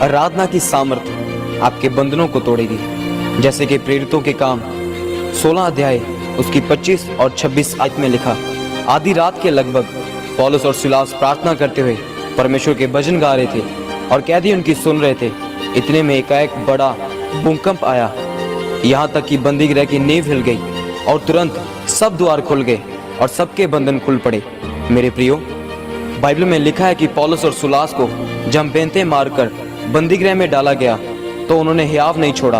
आराधना की सामर्थ आपके बंधनों को तोड़ेगी। जैसे कि प्रेरितों के काम 16 अध्याय उसकी 25 और 26 आयत में लिखा, आधी रात के लगभग पौलुस और सिलास प्रार्थना करते हुए परमेश्वर के भजन गा रहे थे और कैदी उनकी सुन रहे थे। इतने में एकाएक बड़ा भूकंप आया, यहाँ तक कि बंदीगृह की नींव हिल गई और तुरंत सब द्वार खुल गए और सबके बंधन खुल पड़े। मेरे प्रियो, बाइबल में लिखा है कि पौलुस और सिलास को जब बेंतें मारकर बंदीगृह में डाला गया तो उन्होंने हियाव नहीं छोड़ा।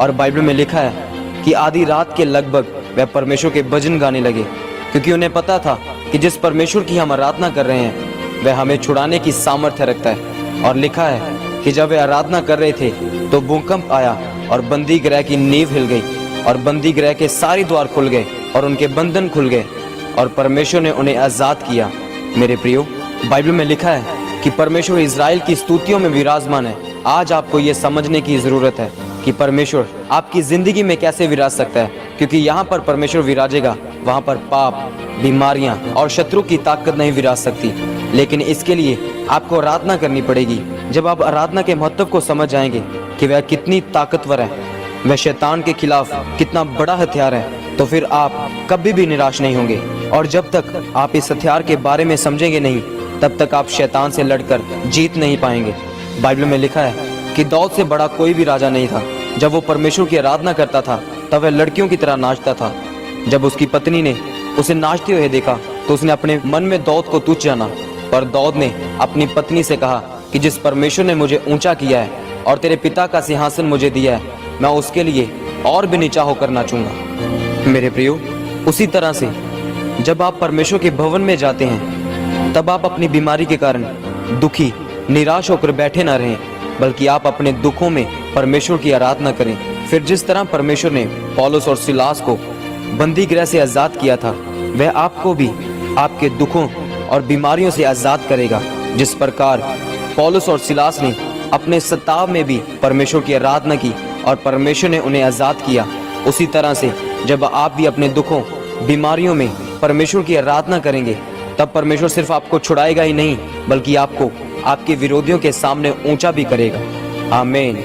और बाइबल में लिखा है कि आधी रात के लगभग वह परमेश्वर के भजन गाने लगे, क्योंकि उन्हें पता था कि जिस परमेश्वर की हम आराधना कर रहे हैं वह हमें छुड़ाने की सामर्थ्य रखता है। और लिखा है कि जब वे आराधना कर रहे थे तो भूकंप आया और बंदी गृह की नींव हिल गई और बंदी गृह के सारे द्वार खुल गए और उनके बंधन खुल गए और परमेश्वर ने उन्हें आजाद किया। मेरे प्रियो, बाइबल में लिखा है कि परमेश्वर इजराइल की स्तुतियों में विराजमान है। आज आपको ये समझने की जरूरत है कि परमेश्वर आपकी जिंदगी में कैसे विराज सकता है, क्योंकि यहाँ पर परमेश्वर विराजेगा वहाँ पर पाप, बीमारियाँ और शत्रु की ताकत नहीं विराज सकती। लेकिन इसके लिए आपको आराधना करनी पड़ेगी। जब आप आराधना के महत्व को समझ जाएंगे कि वह कितनी ताकतवर है, वह शैतान के खिलाफ कितना बड़ा हथियार है, तो फिर आप कभी भी निराश नहीं होंगे। और जब तक आप इस हथियार के बारे में समझेंगे नहीं, तब तक आप शैतान से लड़कर जीत नहीं पाएंगे। बाइबल में लिखा है कि दाऊद से बड़ा कोई भी राजा नहीं था। जब वो परमेश्वर की आराधना करता था तब वह लड़कियों की तरह नाचता था। जब उसकी पत्नी ने उसे नाचते हुए देखा तो उसने अपने मन में दाऊद को तुच्छ जाना। पर दाऊद ने अपनी पत्नी से कहा कि जिस परमेश्वर ने मुझे ऊंचा किया है और तेरे पिता का सिंहासन मुझे दिया है, मैं उसके लिए और भी नीचा होकर नाचूंगा। मेरे प्रियो, उसी तरह से जब आप परमेश्वर के भवन में जाते हैं तब आप अपनी बीमारी के कारण दुखी, निराश होकर बैठे ना रहें, बल्कि आप अपने दुखों में परमेश्वर की आराधना करें। फिर जिस तरह परमेश्वर ने पौलुस और सिलास को बंदी गृह से आजाद किया था, वह आपको भी आपके दुखों और बीमारियों से आजाद करेगा। जिस प्रकार पौलुस और सिलास ने अपने सताव में भी परमेश्वर की आराधना की और परमेश्वर ने उन्हें आजाद किया, उसी तरह से जब आप भी अपने दुखों, बीमारियों में परमेश्वर की आराधना करेंगे, तब परमेश्वर सिर्फ आपको छुड़ाएगा ही नहीं, बल्कि आपको आपके विरोधियों के सामने ऊंचा भी करेगा। आमीन।